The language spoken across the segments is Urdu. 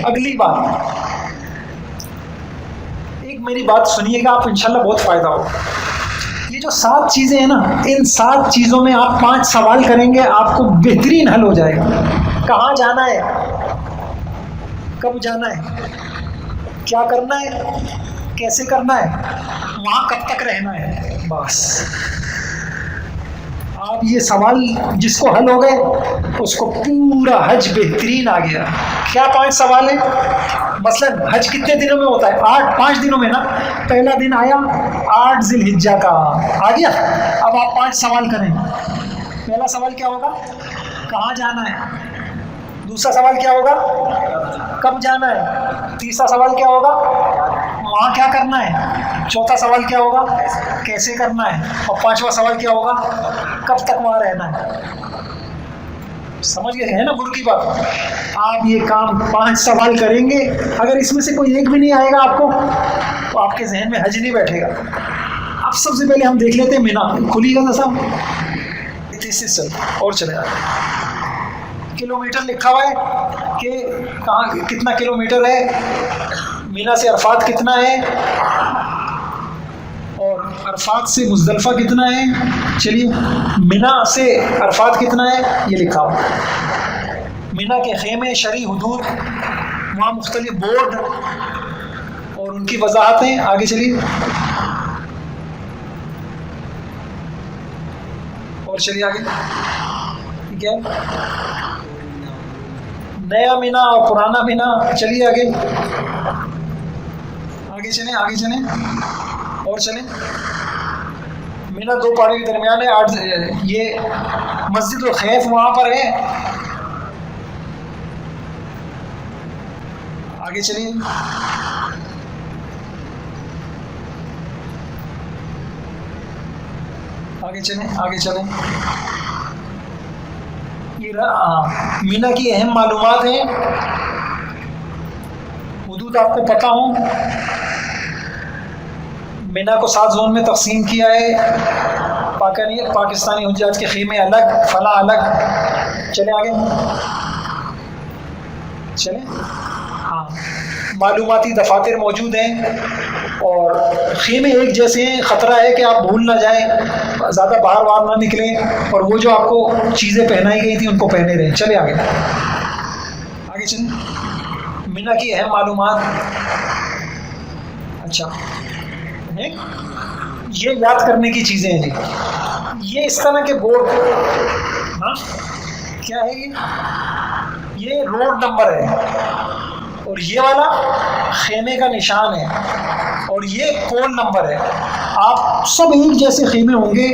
اگلی بات، ایک میری بات سنیے گا آپ، انشاءاللہ بہت فائدہ ہوگا. یہ جو 7 چیزیں ہیں نا، ان 7 چیزوں میں آپ 5 سوال کریں گے، آپ کو بہترین حل ہو جائے گا. کہاں جانا ہے، کب جانا ہے، کیا کرنا ہے، کیسے کرنا ہے، وہاں کب تک رہنا ہے. بس آپ یہ سوال جس کو حل ہو گئے اس کو پورا حج بہترین آ گیا. کیا 5 سوال ہیں؟ مثلا حج کتنے دنوں میں ہوتا ہے؟ 5 دنوں میں نا. پہلا دن آیا 8 ذی الحجہ کا، آ گیا. اب آپ 5 سوال کریں. پہلا سوال کیا ہوگا؟ کہاں جانا ہے. دوسرا سوال کیا ہوگا؟ کب جانا ہے. تیسرا سوال کیا ہوگا؟ وہاں کیا کرنا ہے. چوتھا سوال کیا ہوگا؟ کیسے کرنا ہے. اور 5واں سوال کیا ہوگا؟ کب تک وہاں رہنا ہے. سمجھ گئے ہے نا گرو کی بات. آپ یہ کام 5 سوال کریں گے، اگر اس میں سے کوئی ایک بھی نہیں آئے گا آپ کو تو آپ کے ذہن میں حج نہیں بیٹھے گا. اب سب سے پہلے ہم دیکھ لیتے ہیں مینا. کھلی گا نا صاحب، اور چلے جائے. کلومیٹر لکھا ہوا ہے کہ کہاں کتنا کلومیٹر ہے، مینا سے عرفات کتنا ہے، اور عرفات سے مزدلفہ کتنا ہے. چلیے مینا سے عرفات کتنا ہے یہ لکھا ہوا. مینا کے خیمے، شرعی حدود، وہاں مختلف بورڈ اور ان کی وضاحتیں. آگے چلیے اور چلیے آگے. ٹھیک ہے، نیا مینا اور پرانا مینا. چلیے آگے آگے چلیں، آگے چلیں اور چلیں. مینا 2 پہاڑوں کے درمیان ہے. یہ مسجد الخیف وہاں پر ہے. آگے چلیے. آگے چلیں، آگے چلیں. یہ مینا کی اہم معلومات ہیں. حدود آپ کو پتہ ہوں. مینا کو 7 زون میں تقسیم کیا ہے. پاکستانی حجاج کے خیمے الگ، فلاں الگ. چلیں آگے چلیں. ہاں، معلوماتی دفاتر موجود ہیں اور خیمے ایک جیسے ہیں. خطرہ ہے کہ آپ بھول نہ جائیں، زیادہ باہر باہر نہ نکلیں، اور وہ جو آپ کو چیزیں پہنائی گئی تھیں ان کو پہنے رہیں. چلے آگے آگے چلیں. مینا کی اہم معلومات. اچھا، یہ یاد کرنے کی چیزیں ہیں جی. یہ اس طرح کے بورڈ، ہاں کیا ہے یہ روڈ نمبر ہے، اور یہ والا خیمے کا نشان ہے، اور یہ کون نمبر ہے. آپ سب ایک جیسے خیمے ہوں گے.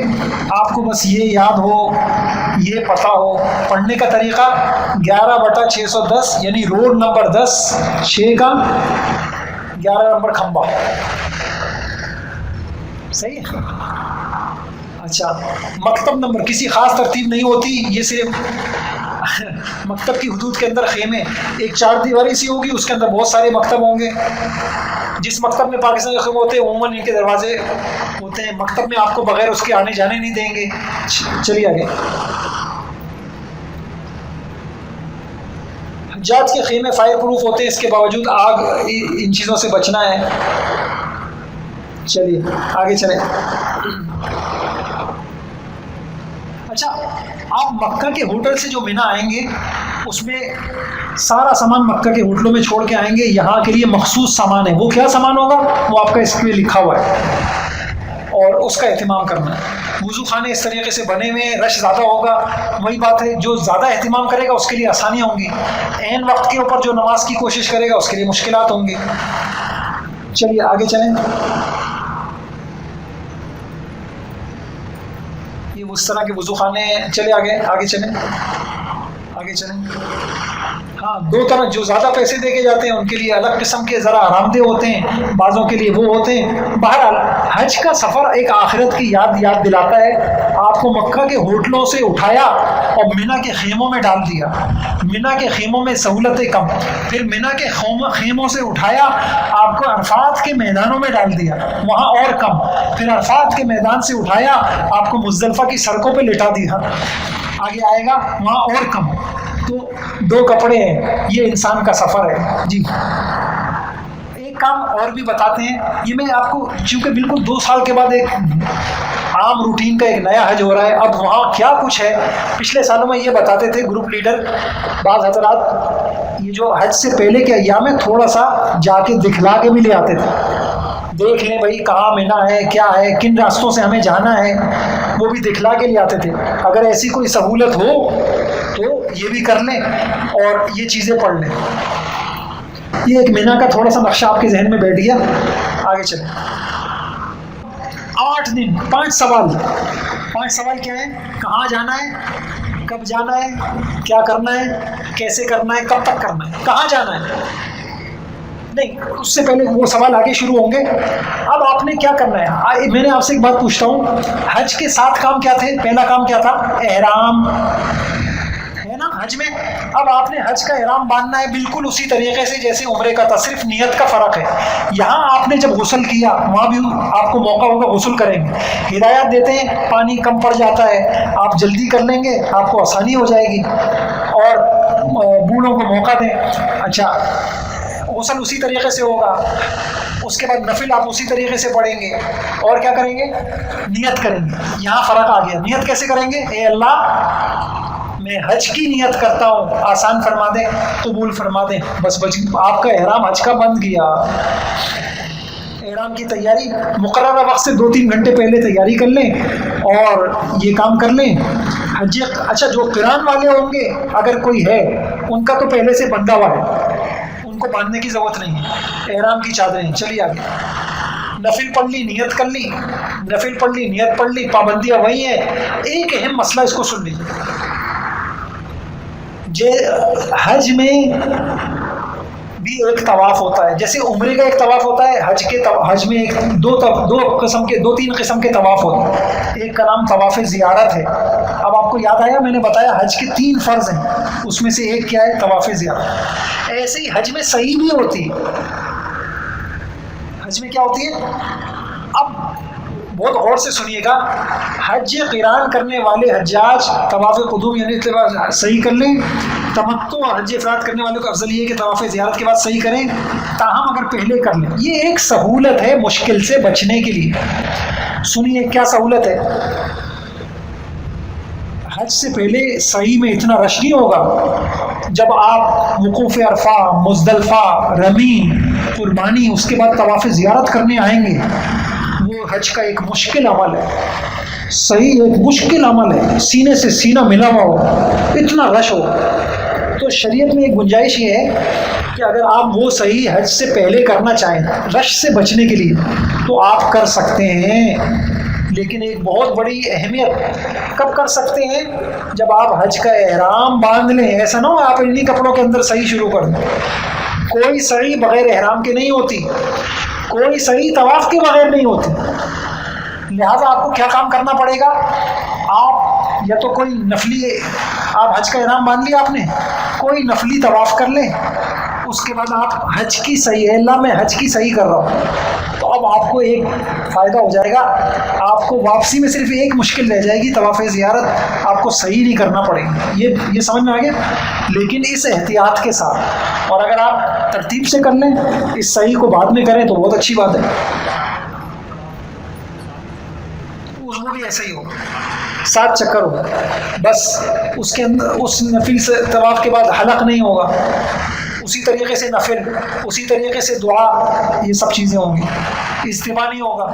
آپ کو بس یہ یاد ہو، یہ پتہ ہو. پڑھنے کا طریقہ 11/610، یعنی روڈ نمبر 10، 6 کا 11 نمبر کھمبا. صحیح ہے. اچھا، مکتب نمبر کسی خاص ترتیب نہیں ہوتی، یہ صرف مکتب کی حدود کے اندر خیمے. ایک 4 دیواری سی ہوگی، اس کے اندر بہت سارے مکتب ہوں گے. جس مکتب میں پاکستان کے خیمے ہوتے ہیں عموماً ان کے دروازے ہوتے ہیں. مکتب میں آپ کو بغیر اس کے آنے جانے نہیں دیں گے. چلیے آگے. حجاج کے خیمے فائر پروف ہوتے ہیں، اس کے باوجود آگ، ان چیزوں سے بچنا ہے. چلیے آگے چلیں. اچھا، آپ مکہ کے ہوٹل سے جو مینا آئیں گے اس میں سارا سامان مکہ کے ہوٹلوں میں چھوڑ کے آئیں گے. یہاں کے لیے مخصوص سامان ہے. وہ کیا سامان ہوگا وہ آپ کا اس میں لکھا ہوا ہے، اور اس کا اہتمام کرنا ہے. وضو خانے اس طریقے سے بنے ہوئے ہیں، رش زیادہ ہوگا. وہی بات ہے، جو زیادہ اہتمام کرے گا اس کے لیے آسانیاں ہوں گی. عین وقت کے اوپر جو نماز کی کوشش کرے گا اس کے لیے مشکلات ہوں گی. چلیے آگے چلیں. یہ اس طرح کے وضو خانے ہیں. چلے آگے آگے چلیں، آگے چلیں. ہاں، 2 طرح، جو زیادہ پیسے دے کے جاتے ہیں ان کے لیے الگ قسم کے ذرا آرام دہ ہوتے ہیں، بعضوں کے لیے وہ ہوتے ہیں. بہرحال حج کا سفر ایک آخرت کی یاد دلاتا ہے. آپ کو مکہ کے ہوٹلوں سے اٹھایا اور مینا کے خیموں میں ڈال دیا. مینا کے خیموں میں سہولتیں کم. پھر مینا کے خیموں سے اٹھایا، آپ کو عرفات کے میدانوں میں ڈال دیا، وہاں اور کم. پھر عرفات کے میدان سے اٹھایا، آپ کو مزدلفہ کی سڑکوں پہ لٹا دیا. آگے آئے گا وہاں اور کم. تو 2 کپڑے ہیں، یہ انسان کا سفر ہے جی۔ ایک کام اور بھی بتاتے ہیں، یہ میں آپ کو چونکہ بالکل 2 سال کے بعد ایک عام روٹین کا ایک نیا حج ہو رہا ہے، اب وہاں کیا کچھ ہے۔ پچھلے سالوں میں یہ بتاتے تھے گروپ لیڈر بعض حضرات، یہ جو حج سے پہلے کے ایام میں تھوڑا سا جا کے دکھلا کے بھی لے آتے تھے، دیکھ لیں بھائی کہاں منا ہے، کیا ہے، کن راستوں سے ہمیں جانا ہے، وہ بھی دکھلا کے لے آتے تھے۔ اگر ایسی کوئی سہولت ہو تو یہ بھی کر لیں اور یہ چیزیں پڑھ لیں۔ یہ ایک مینا کا تھوڑا سا نقشہ آپ کے ذہن میں بیٹھ گیا، آگے چلیں۔ 8 دن 5 سوال، 5 سوال کیا ہیں؟ کہاں جانا ہے، کب جانا ہے، کیا کرنا ہے، کیسے کرنا ہے، کب تک کرنا ہے، کہاں جانا ہے، نہیں اس سے پہلے وہ سوال آگے شروع ہوں گے۔ اب آپ نے کیا کرنا ہے، میں نے آپ سے ایک بات پوچھتا ہوں، حج کے 7 کام کیا تھے؟ پہلا کام کیا تھا؟ احرام ہے نا حج میں۔ اب آپ نے حج کا احرام باندھنا ہے بالکل اسی طریقے سے جیسے عمرے کا تھا، صرف نیت کا فرق ہے۔ یہاں آپ نے جب غسل کیا، وہاں بھی آپ کو موقع ہوگا غسل کریں گے، ہدایات دیتے ہیں پانی کم پڑ جاتا ہے، آپ جلدی کر لیں گے، آپ کو آسانی ہو جائے گی، اور بوڑھوں کو موقع دیں۔ اچھا غسل اسی طریقے سے ہوگا، اس کے بعد نفل آپ اسی طریقے سے پڑھیں گے، اور کیا کریں گے؟ نیت کریں گے۔ یہاں فرق آ گیا، نیت کیسے کریں گے؟ اے اللہ میں حج کی نیت کرتا ہوں، آسان فرما دیں، قبول فرما دیں، بس آپ کا احرام حج کا بند گیا۔ احرام کی تیاری مقررہ وقت سے 2-3 گھنٹے پہلے تیاری کر لیں اور یہ کام کر لیں۔ حج اچھا جو قران والے ہوں گے اگر کوئی ہے، ان کا تو پہلے سے بندھا ہوا ہے، ان کو باندھنے کی ضرورت نہیں ہے، احرام کی چادریں۔ چلیے آگے، نفل پڑھ لی، نیت کر لی، نفل پڑھ لی، نیت پڑھ لی، پابندیاں وہی ہیں۔ ایک اہم مسئلہ اس کو سن لیجیے، حج میں بھی ایک طواف ہوتا ہے، جیسے عمرے کا ایک طواف ہوتا ہے، حج میں دو تین قسم کے طواف ہوتے ہیں۔ ایک کا نام طواف زیارت ہے۔ اب آپ کو یاد آیا، میں نے بتایا حج کے 3 فرض ہیں، اس میں سے ایک کیا ہے؟ طواف زیارت۔ ایسے ہی حج میں سعی بھی ہوتی ہے۔ حج میں کیا ہوتی ہے؟ اب بہت غور سے سنیے گا، حج قران کرنے والے حجاج طواف قدوم یعنی صحیح کر لیں، تمتع اور حج افراد کرنے والوں کا افضل یہ ہے کہ طواف زیارت کے بعد صحیح کریں، تاہم اگر پہلے کر لیں۔ یہ ایک سہولت ہے مشکل سے بچنے کے لیے۔ سنیے کیا سہولت ہے۔ حج سے پہلے صحیح میں اتنا رش نہیں ہوگا۔ جب آپ وقوف عرفہ، مزدلفہ، رمی، قربانی، اس کے بعد طواف زیارت کرنے آئیں گے، وہ حج کا ایک مشکل عمل ہے، صحیح ایک مشکل عمل ہے، سینے سے سینہ ملا ہوا ہو، اتنا رش ہو۔ تو شریعت میں ایک گنجائش یہ ہے کہ اگر آپ وہ صحیح حج سے پہلے کرنا چاہیں رش سے بچنے کے لیے تو آپ کر سکتے ہیں، لیکن ایک بہت بڑی اہمیت، کب کر سکتے ہیں؟ جب آپ حج کا احرام باندھ لیں۔ ایسا نہ ہو آپ انہی کپڑوں کے اندر صحیح شروع کر دیں۔ کوئی صحیح بغیر احرام کے نہیں ہوتی، کوئی صحیح طواف کے بغیر نہیں ہوتی۔ لہٰذا آپ کو کیا کام کرنا پڑے گا؟ آپ یا تو کوئی نفلی، آپ حج کا احرام باندھ لیا آپ نے، کوئی نفلی طواف کر لیں، اس کے بعد آپ حج کی صحیح ہے، اللہ میں حج کی صحیح کر رہا ہوں، تو اب آپ کو ایک فائدہ ہو جائے گا، آپ کو واپسی میں صرف ایک مشکل رہ جائے گی، طواف زیارت آپ کو صحیح نہیں کرنا پڑے گی۔ یہ سمجھ میں آ گیا، لیکن اس احتیاط کے ساتھ، اور اگر آپ ترتیب سے کر لیں، اس صحیح کو بعد میں کریں تو بہت اچھی بات ہے۔ وہ بھی ایسا ہی ہوگا، 7 چکر ہوگا بس، اس کے اندر اس نفل سے طواف کے بعد حلق نہیں ہوگا، اسی طریقے سے نفل، اسی طریقے سے دعا، یہ سب چیزیں ہوں گی، اجتماع نہیں ہوگا۔